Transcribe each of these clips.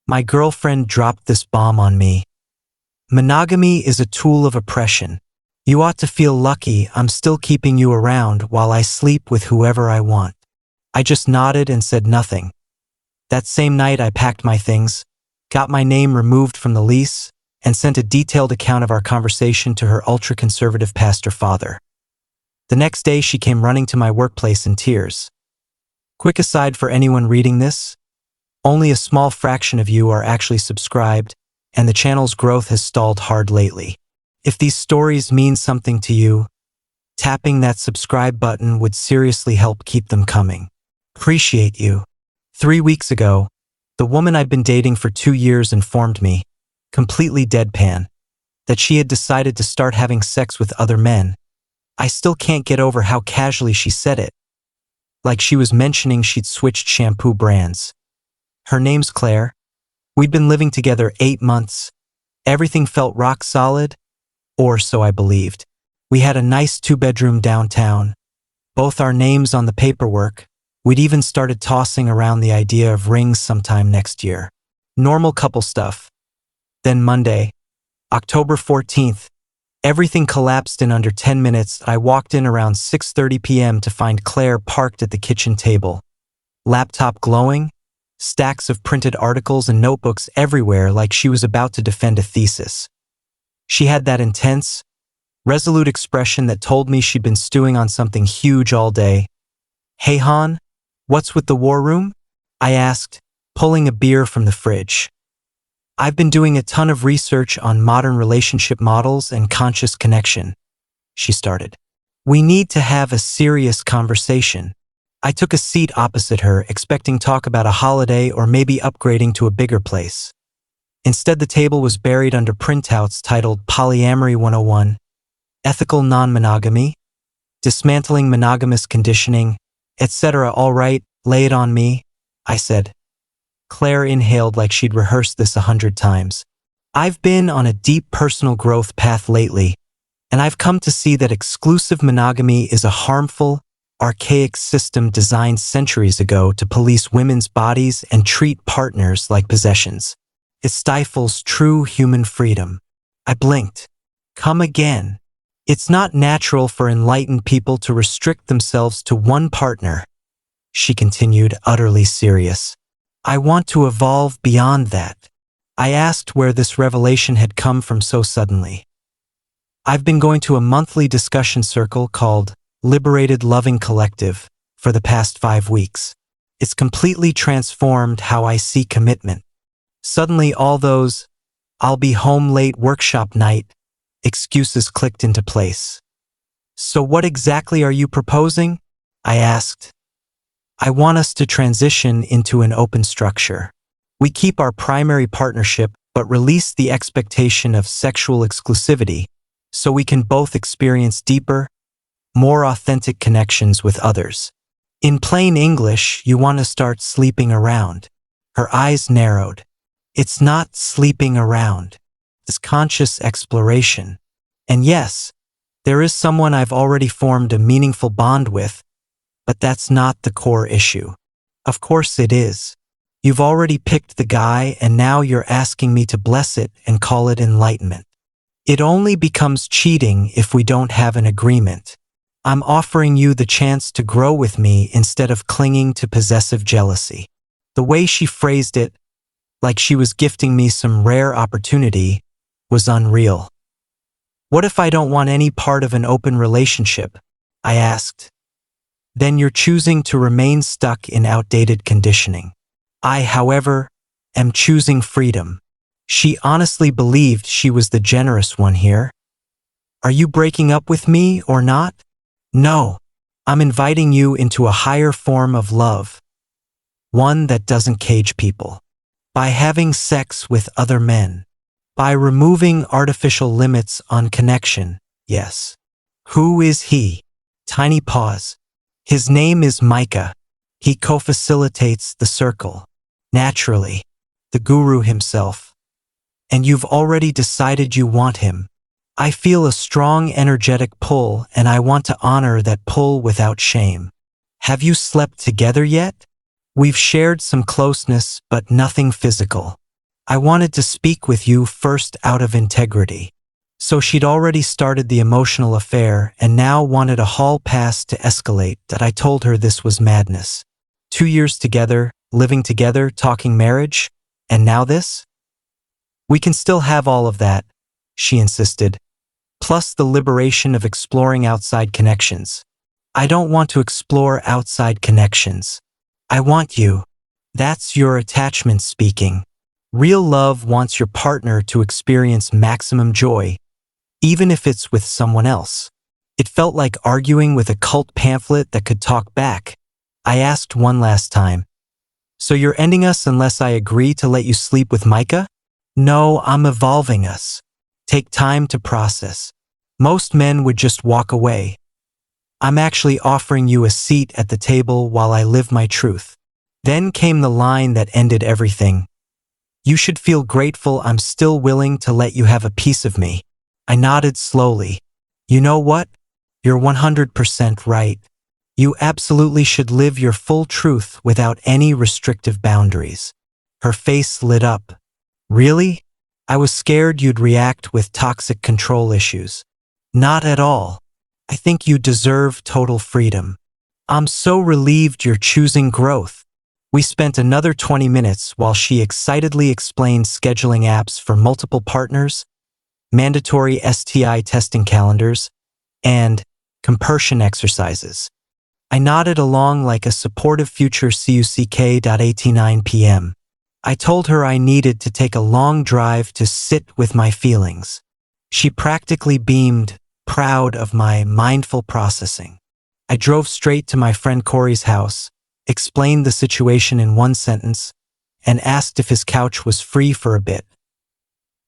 My girlfriend dropped this bomb on me. Monogamy is a tool of oppression. You ought to feel lucky I'm still keeping you around while I sleep with whoever I want. I just nodded and said nothing. That same night I packed my things, got my name removed from the lease, and sent a detailed account of our conversation to her ultra-conservative pastor father. The next day she came running to my workplace in tears. Quick aside for anyone reading this, only a small fraction of you are actually subscribed, and the channel's growth has stalled hard lately. If these stories mean something to you, tapping that subscribe button would seriously help keep them coming. Appreciate you. 3 weeks ago, the woman I'd been dating for 2 years informed me, completely deadpan, that she had decided to start having sex with other men. I still can't get over how casually she said it, like she was mentioning she'd switched shampoo brands. Her name's Claire. We'd been living together 8 months. Everything felt rock solid, or so I believed. We had a nice 2-bedroom downtown, both our names on the paperwork. We'd even started tossing around the idea of rings sometime next year. Normal couple stuff. Then Monday, October 14th, everything collapsed in under 10 minutes. I walked in around 6:30 p.m. to find Claire parked at the kitchen table. Laptop glowing, stacks of printed articles and notebooks everywhere like she was about to defend a thesis. She had that intense, resolute expression that told me she'd been stewing on something huge all day. "Hey Han, what's with the war room?" I asked, pulling a beer from the fridge. "I've been doing a ton of research on modern relationship models and conscious connection," she started. "We need to have a serious conversation." I took a seat opposite her, expecting talk about a holiday or maybe upgrading to a bigger place. Instead, the table was buried under printouts titled Polyamory 101, Ethical Non-Monogamy, Dismantling Monogamous Conditioning, etc. "All right, lay it on me," I said. Claire inhaled like she'd rehearsed this 100 times. "I've been on a deep personal growth path lately, and I've come to see that exclusive monogamy is a harmful, archaic system designed centuries ago to police women's bodies and treat partners like possessions. It stifles true human freedom." I blinked. "Come again." "It's not natural for enlightened people to restrict themselves to one partner," she continued, utterly serious. "I want to evolve beyond that." I asked where this revelation had come from so suddenly. "I've been going to a monthly discussion circle called Liberated Loving Collective for the past 5 weeks. It's completely transformed how I see commitment." Suddenly all those "I'll be home late workshop night" excuses clicked into place. "So what exactly are you proposing?" I asked. "I want us to transition into an open structure. We keep our primary partnership but release the expectation of sexual exclusivity so we can both experience deeper, more authentic connections with others. In plain English, you want to start sleeping around." Her eyes narrowed. "It's not sleeping around. It's conscious exploration. And yes, there is someone I've already formed a meaningful bond with, but that's not the core issue." "Of course it is. You've already picked the guy and now you're asking me to bless it and call it enlightenment. It only becomes cheating if we don't have an agreement. I'm offering you the chance to grow with me instead of clinging to possessive jealousy." The way she phrased it, like she was gifting me some rare opportunity, was unreal. "What if I don't want any part of an open relationship?" I asked. "Then you're choosing to remain stuck in outdated conditioning. I, however, am choosing freedom." She honestly believed she was the generous one here. "Are you breaking up with me or not?" "No, I'm inviting you into a higher form of love, one that doesn't cage people. By having sex with other men. By removing artificial limits on connection, yes." "Who is he?" Tiny pause. "His name is Micah. He co-facilitates the circle. Naturally. The guru himself. And you've already decided you want him." I feel a strong energetic pull and I want to honor that pull without shame. "Have you slept together yet?" "We've shared some closeness, but nothing physical." I wanted to speak with you first out of integrity. So she'd already started the emotional affair and now wanted a hall pass to escalate that I told her this was madness. 2 years together, living together, talking marriage, and now this? We can still have all of that, she insisted, plus the liberation of exploring outside connections. I don't want to explore outside connections. I want you. That's your attachment speaking. Real love wants your partner to experience maximum joy, even if it's with someone else. It felt like arguing with a cult pamphlet that could talk back. I asked one last time, so you're ending us unless I agree to let you sleep with Micah? No, I'm evolving us. Take time to process. Most men would just walk away. I'm actually offering you a seat at the table while I live my truth. Then came the line that ended everything. You should feel grateful I'm still willing to let you have a piece of me. I nodded slowly. You know what? You're 100% right. You absolutely should live your full truth without any restrictive boundaries. Her face lit up. Really? I was scared you'd react with toxic control issues. Not at all. I think you deserve total freedom. I'm so relieved you're choosing growth. We spent another 20 minutes while she excitedly explained scheduling apps for multiple partners, mandatory STI testing calendars, and compersion exercises. I nodded along like a supportive future CUCK.89 p.m. I told her I needed to take a long drive to sit with my feelings. She practically beamed, proud of my mindful processing. I drove straight to my friend Corey's house, explained the situation in one sentence, and asked if his couch was free for a bit.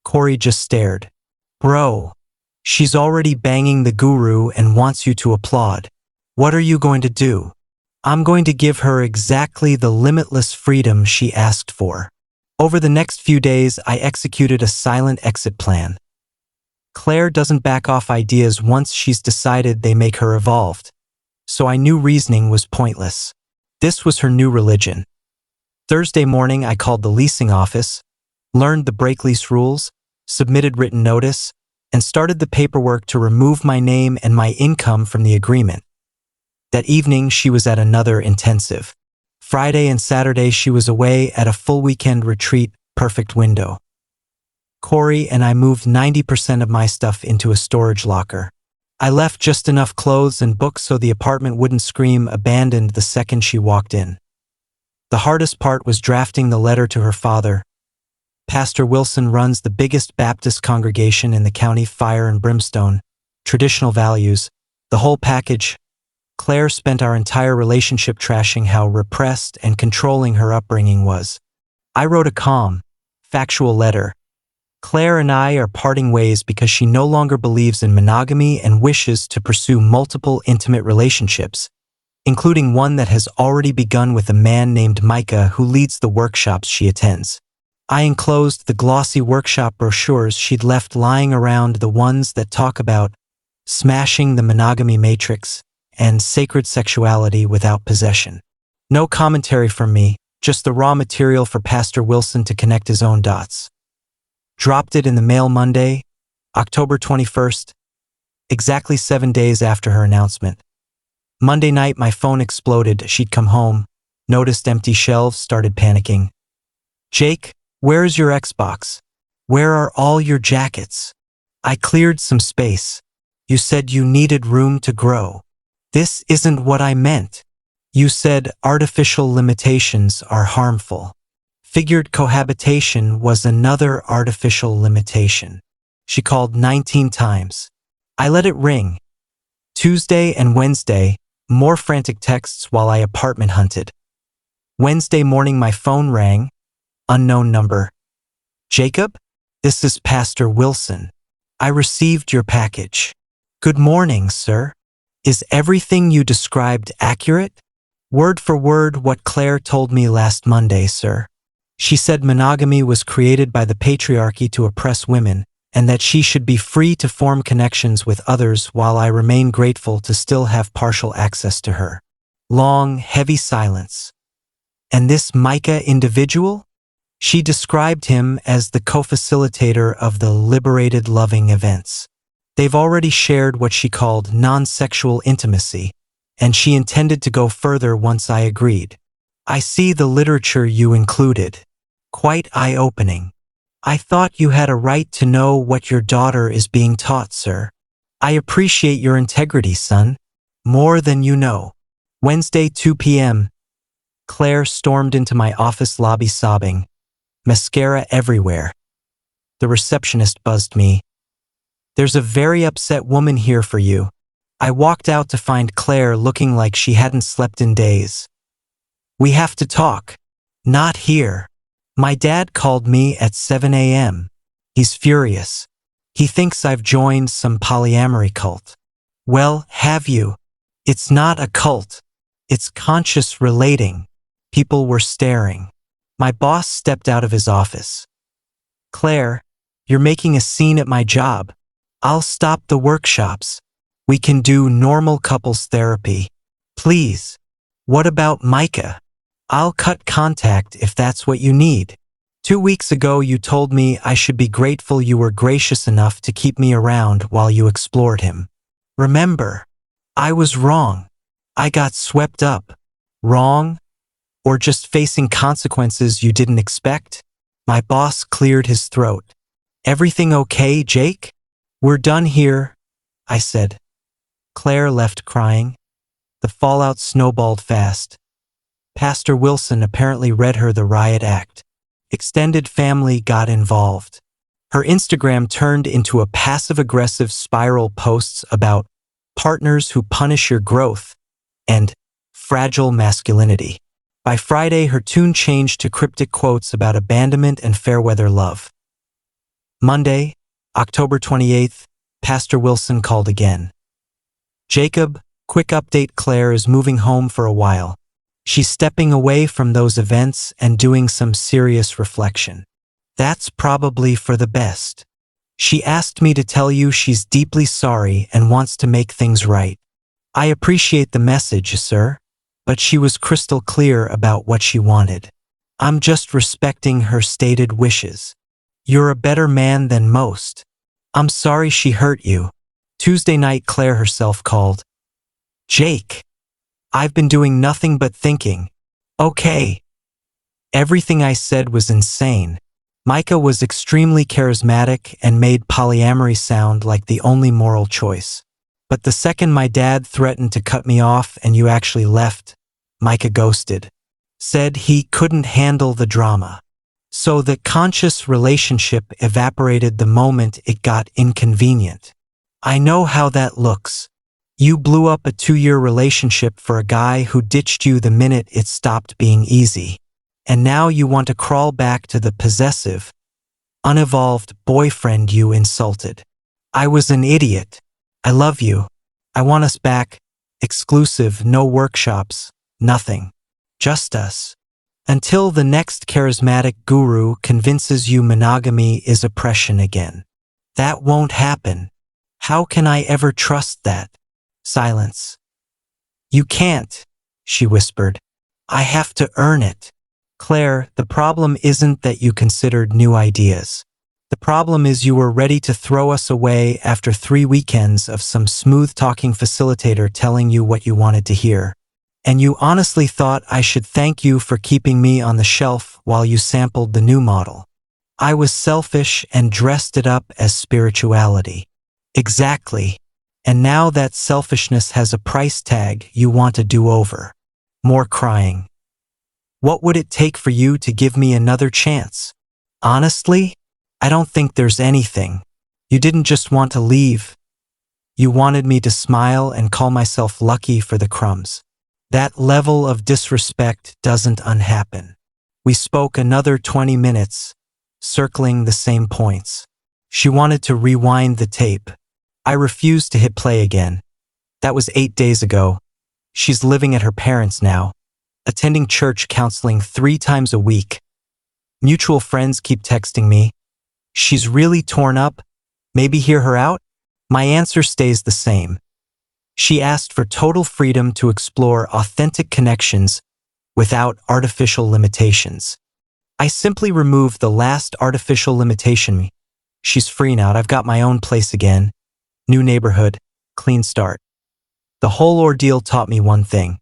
Corey just stared. Bro, she's already banging the guru and wants you to applaud. What are you going to do? I'm going to give her exactly the limitless freedom she asked for. Over the next few days, I executed a silent exit plan. Claire doesn't back off ideas once she's decided they make her evolved, so I knew reasoning was pointless. This was her new religion. Thursday morning, I called the leasing office, learned the break lease rules, submitted written notice, and started the paperwork to remove my name and my income from the agreement. That evening, she was at another intensive. Friday and Saturday, she was away at a full weekend retreat, perfect window. Corey and I moved 90% of my stuff into a storage locker. I left just enough clothes and books so the apartment wouldn't scream abandoned the second she walked in. The hardest part was drafting the letter to her father. Pastor Wilson runs the biggest Baptist congregation in the county, fire and brimstone, traditional values, the whole package. Claire spent our entire relationship trashing how repressed and controlling her upbringing was. I wrote a calm, factual letter. Claire and I are parting ways because she no longer believes in monogamy and wishes to pursue multiple intimate relationships, including one that has already begun with a man named Micah who leads the workshops she attends. I enclosed the glossy workshop brochures she'd left lying around, the ones that talk about smashing the monogamy matrix and sacred sexuality without possession. No commentary from me, just the raw material for Pastor Wilson to connect his own dots. Dropped it in the mail Monday, October 21st, exactly 7 days after her announcement. Monday night, my phone exploded. She'd come home, noticed empty shelves, started panicking. Jake, where's your Xbox? Where are all your jackets? I cleared some space. You said you needed room to grow. This isn't what I meant. You said artificial limitations are harmful. Figured cohabitation was another artificial limitation. She called 19 times. I let it ring. Tuesday and Wednesday, more frantic texts while I apartment hunted. Wednesday morning, my phone rang. Unknown number. Jacob? This is Pastor Wilson. I received your package. Good morning, sir. Is everything you described accurate? Word for word what Claire told me last Monday, sir. She said monogamy was created by the patriarchy to oppress women, and that she should be free to form connections with others while I remain grateful to still have partial access to her. Long, heavy silence. And this Micah individual? She described him as the co-facilitator of the liberated loving events. They've already shared what she called non-sexual intimacy, and she intended to go further once I agreed. I see the literature you included. Quite eye-opening. I thought you had a right to know what your daughter is being taught, sir. I appreciate your integrity, son. More than you know. Wednesday, 2 p.m. Claire stormed into my office lobby sobbing. Mascara everywhere. The receptionist buzzed me. There's a very upset woman here for you. I walked out to find Claire looking like she hadn't slept in days. We have to talk. Not here. My dad called me at 7 a.m. He's furious. He thinks I've joined some polyamory cult. Well, have you? It's not a cult. It's conscious relating. People were staring. My boss stepped out of his office. Claire, you're making a scene at my job. I'll stop the workshops. We can do normal couples therapy. Please. What about Micah? I'll cut contact if that's what you need. 2 weeks ago you told me I should be grateful you were gracious enough to keep me around while you explored him. Remember, I was wrong. I got swept up. Wrong? Or just facing consequences you didn't expect? My boss cleared his throat. Everything okay, Jake? We're done here, I said. Claire left crying. The fallout snowballed fast. Pastor Wilson apparently read her the riot act. Extended family got involved. Her Instagram turned into a passive-aggressive spiral posts about partners who punish your growth and fragile masculinity. By Friday, her tune changed to cryptic quotes about abandonment and fair-weather love. Monday, October 28th, Pastor Wilson called again. Jacob, quick update, Claire is moving home for a while. She's stepping away from those events and doing some serious reflection. That's probably for the best. She asked me to tell you she's deeply sorry and wants to make things right. I appreciate the message, sir, but she was crystal clear about what she wanted. I'm just respecting her stated wishes. You're a better man than most. I'm sorry she hurt you. Tuesday night, Claire herself called. Jake. I've been doing nothing but thinking. Okay. Everything I said was insane. Micah was extremely charismatic and made polyamory sound like the only moral choice. But the second my dad threatened to cut me off and you actually left, Micah ghosted. Said he couldn't handle the drama. So the conscious relationship evaporated the moment it got inconvenient. I know how that looks. You blew up a 2-year relationship for a guy who ditched you the minute it stopped being easy. And now you want to crawl back to the possessive, unevolved boyfriend you insulted. I was an idiot. I love you. I want us back. Exclusive, no workshops, nothing. Just us. Until the next charismatic guru convinces you monogamy is oppression again. That won't happen. How can I ever trust that? Silence. You can't, she whispered. I have to earn it. Claire, the problem isn't that you considered new ideas. The problem is you were ready to throw us away after 3 weekends of some smooth-talking facilitator telling you what you wanted to hear. And you honestly thought I should thank you for keeping me on the shelf while you sampled the new model. I was selfish and dressed it up as spirituality. Exactly. And now that selfishness has a price tag, you want a do-over. More crying. What would it take for you to give me another chance? Honestly, I don't think there's anything. You didn't just want to leave. You wanted me to smile and call myself lucky for the crumbs. That level of disrespect doesn't unhappen. We spoke another 20 minutes, circling the same points. She wanted to rewind the tape. I refused to hit play again. That was 8 days ago. She's living at her parents' now, attending church counseling 3 times a week. Mutual friends keep texting me. She's really torn up. Maybe hear her out? My answer stays the same. She asked for total freedom to explore authentic connections without artificial limitations. I simply removed the last artificial limitation. She's free now. I've got my own place again. New neighborhood, clean start. The whole ordeal taught me one thing.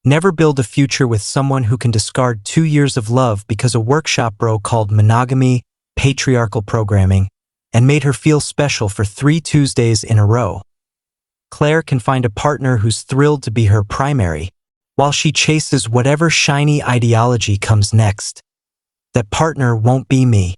Never build a future with someone who can discard 2 years of love because a workshop bro called monogamy, patriarchal programming, and made her feel special for 3 Tuesdays in a row. Claire can find a partner who's thrilled to be her primary, while she chases whatever shiny ideology comes next. That partner won't be me.